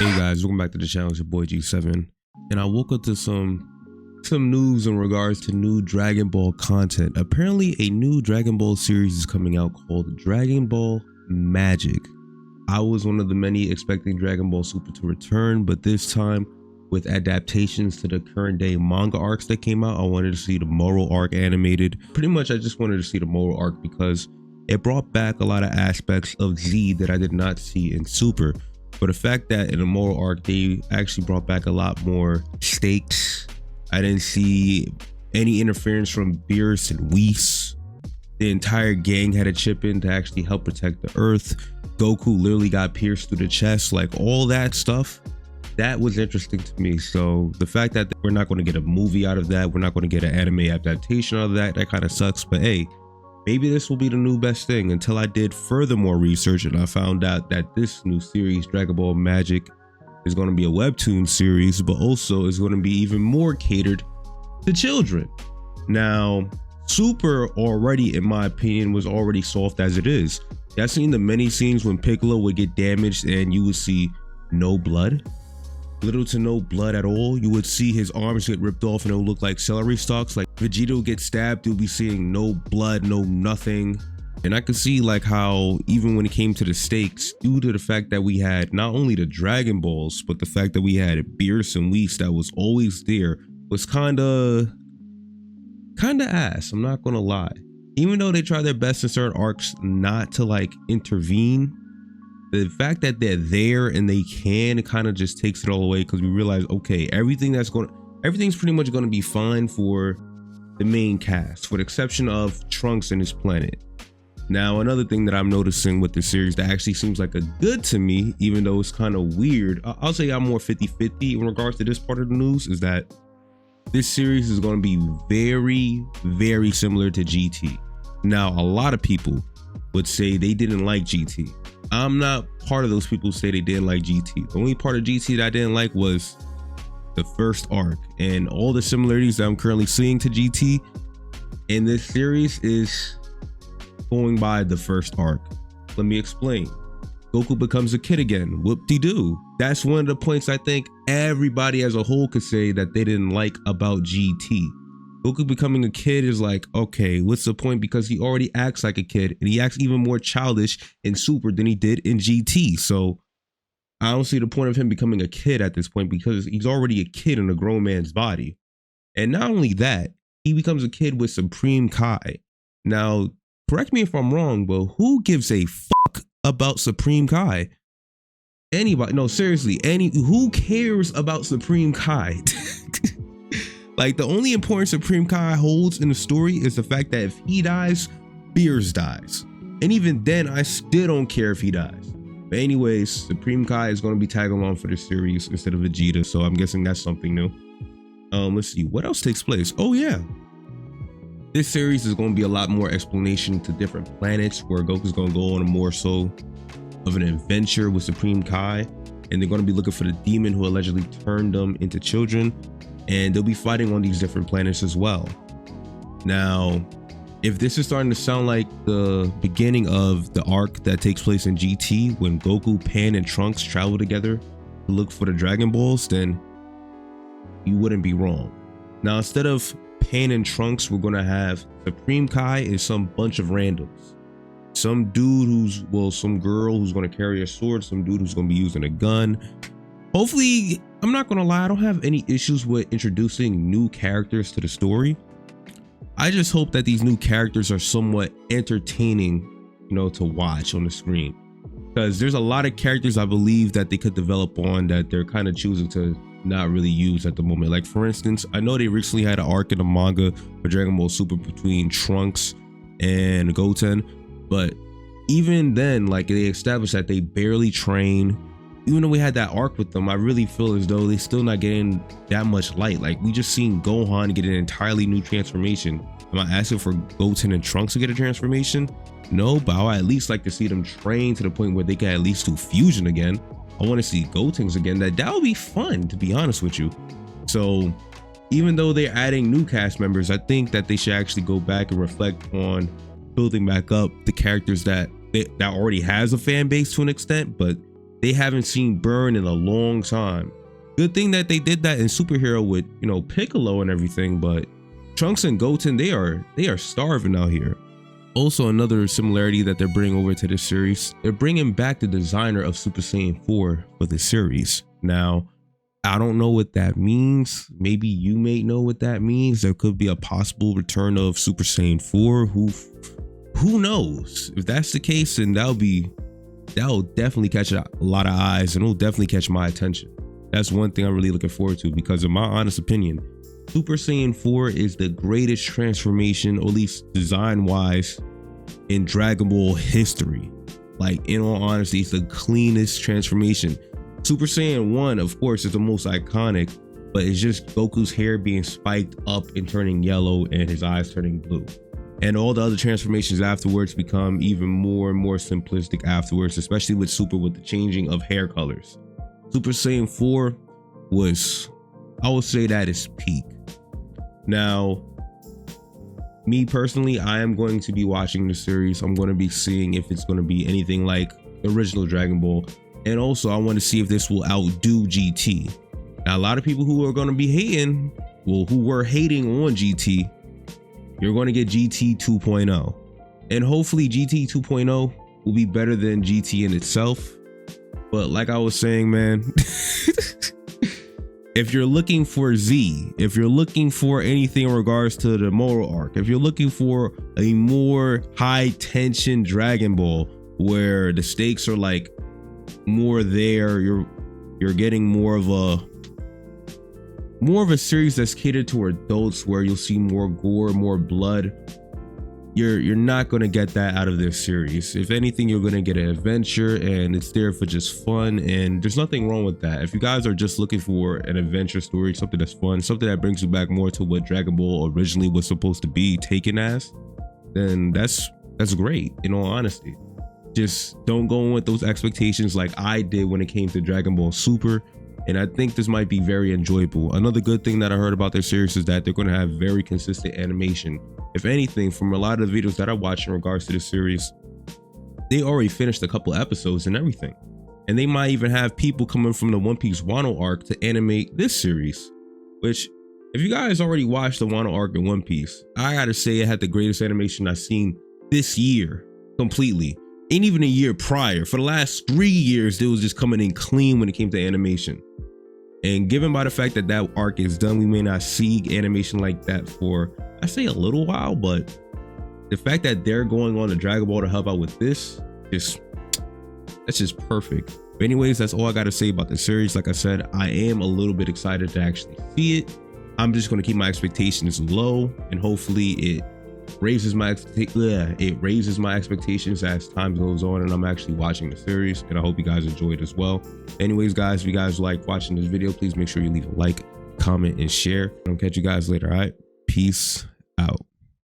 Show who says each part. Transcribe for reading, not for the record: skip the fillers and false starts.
Speaker 1: Hey guys, welcome back to the channel. It's your boy G7, and I woke up to some news in regards to new Dragon Ball content. Apparently, a new Dragon Ball series is coming out called Dragon Ball Magic. I was one of the many expecting Dragon Ball Super to return, but this time with adaptations to the current day manga arcs that came out, I wanted to see the Moro arc animated. Pretty much, I just wanted to see the Moro arc because it brought back a lot of aspects of Z that I did not see in Super. But the fact that in the Moro arc, they actually brought back a lot more stakes. I didn't see any interference from Beerus and Whis. The entire gang had a chip in to actually help protect the Earth. Goku literally got pierced through the chest, like all that stuff. That was interesting to me. So the fact that we're not going to get a movie out of that, we're not going to get an anime adaptation out of that, that kind of sucks. But hey, maybe this will be the new best thing, until I did furthermore research and I found out that this new series, Dragon Ball Magic, is going to be a webtoon series, but also is going to be even more catered to children. Now, Super already, in my opinion, was already soft as it is. I've seen the many scenes when Piccolo would get damaged and you would see no blood. Little to no blood at all. You would see his arms get ripped off and it would look like celery stalks. Like Vegeta would get stabbed, you'll be seeing no blood, no nothing. And I could see like how even when it came to the stakes, due to the fact that we had not only the Dragon Balls, but the fact that we had Beerus and Whis that was always there, was kinda ass, I'm not gonna lie. Even though they try their best in certain arcs not to like intervene, the fact that they're there and they can, it kind of just takes it all away, because we realize, okay, everything's pretty much going to be fine for the main cast, with the exception of Trunks and his planet. Now, another thing that I'm noticing with the series that actually seems like a good to me, even though it's kind of weird, I'll say I'm more 50-50 in regards to this part of the news, is that this series is going to be very, very similar to GT. Now, a lot of people would say they didn't like GT. I'm not part of those people who say they didn't like GT. The only part of GT that I didn't like was the first arc, and all the similarities that I'm currently seeing to GT in this series is going by the first arc. Let me explain. Goku becomes a kid again. Whoop-de-doo. That's one of the points I think everybody as a whole could say that they didn't like about GT. Goku becoming a kid is like, okay, what's the point? Because he already acts like a kid, and he acts even more childish in Super than he did in GT. So I don't see the point of him becoming a kid at this point, because he's already a kid in a grown man's body. And not only that, he becomes a kid with Supreme Kai. Now, correct me if I'm wrong, but who gives a fuck about Supreme Kai? Anybody? No, seriously, who cares about Supreme Kai? Like, the only important Supreme Kai holds in the story is the fact that if he dies, Beerus dies. And even then, I still don't care if he dies. But anyways, Supreme Kai is going to be tagging along for the series instead of Vegeta, so I'm guessing that's something new. Let's see, what else takes place? Oh yeah, this series is going to be a lot more explanation to different planets, where Goku's going to go on a more so of an adventure with Supreme Kai, and they're going to be looking for the demon who allegedly turned them into children. And they'll be fighting on these different planets as well. Now, if this is starting to sound like the beginning of the arc that takes place in GT, when Goku, Pan, and Trunks travel together to look for the Dragon Balls, then you wouldn't be wrong. Now, instead of Pan and Trunks, we're going to have Supreme Kai and some bunch of randoms. Some dude some girl who's going to carry a sword, some dude who's going to be using a gun. Hopefully, I'm not gonna lie, I don't have any issues with introducing new characters to the story. I just hope that these new characters are somewhat entertaining, to watch on the screen. Because there's a lot of characters I believe that they could develop on that they're kind of choosing to not really use at the moment. Like, for instance, I know they recently had an arc in the manga for Dragon Ball Super between Trunks and Goten, but even then, like, they established that they barely train. Even though we had that arc with them, I really feel as though they're still not getting that much light. Like, we just seen Gohan get an entirely new transformation. Am I asking for Goten and Trunks to get a transformation? No, but I at least like to see them train to the point where they can at least do fusion again. I want to see Gotenks again. That would be fun, to be honest with you. So even though they're adding new cast members, I think that they should actually go back and reflect on building back up the characters that already has a fan base to an extent, but they haven't seen burn in a long time. Good thing that they did that in Superhero with, you know, Piccolo and everything, but Trunks and Goten, they are starving out here. Also, another similarity that they're bringing over to this series, they're bringing back the designer of Super Saiyan 4 for the series. Now, I don't know what that means. Maybe you may know what that means. There could be a possible return of Super Saiyan 4. Who knows? If that's the case, then that'll definitely catch a lot of eyes, and it'll definitely catch my attention. That's one thing I'm really looking forward to, because in my honest opinion, Super Saiyan 4 is the greatest transformation, or at least design wise, in Dragon Ball history. Like, in all honesty, it's the cleanest transformation. Super Saiyan 1, of course, is the most iconic, but it's just Goku's hair being spiked up and turning yellow and his eyes turning blue. And all the other transformations afterwards become even more and more simplistic afterwards, especially with Super, with the changing of hair colors. Super Saiyan 4 was, I would say that is peak. Now, me personally, I am going to be watching the series. I'm going to be seeing if it's going to be anything like the original Dragon Ball. And also, I want to see if this will outdo GT. Now, a lot of people who are going to be hating, well, who were hating on GT, you're going to get GT 2.0. And hopefully GT 2.0 will be better than GT in itself. But like I was saying, man, if you're looking for Z, if you're looking for anything in regards to the moral arc, if you're looking for a more high tension Dragon Ball where the stakes are like more there, you're getting more of a series that's catered to adults, where you'll see more gore, more blood, you're not going to get that out of this series. If anything, you're going to get an adventure, and it's there for just fun, and there's nothing wrong with that. If you guys are just looking for an adventure story, something that's fun, something that brings you back more to what Dragon Ball originally was supposed to be taken as, then that's great. In all honesty, just don't go in with those expectations like I did when it came to Dragon Ball Super. And I think this might be very enjoyable. Another good thing that I heard about their series is that they're going to have very consistent animation. If anything, from a lot of the videos that I watched in regards to the series, they already finished a couple episodes and everything. And they might even have people coming from the One Piece Wano arc to animate this series. Which, if you guys already watched the Wano arc in One Piece, I gotta say it had the greatest animation I've seen this year completely. And even a year prior. For the last 3 years, it was just coming in clean when it came to animation. And given by the fact that that arc is done, we may not see animation like that for, I say, a little while, but the fact that they're going on to Dragon Ball to help out with this, that's just perfect. But anyways, that's all I got to say about the series. Like I said, I am a little bit excited to actually see it. I'm just going to keep my expectations low, and hopefully it raises my expectations as time goes on and I'm actually watching the series. And I hope you guys enjoy it as well. Anyways, guys, if you guys like watching this video, please make sure you leave a like, comment, and share. I'll catch you guys later. All right, peace out.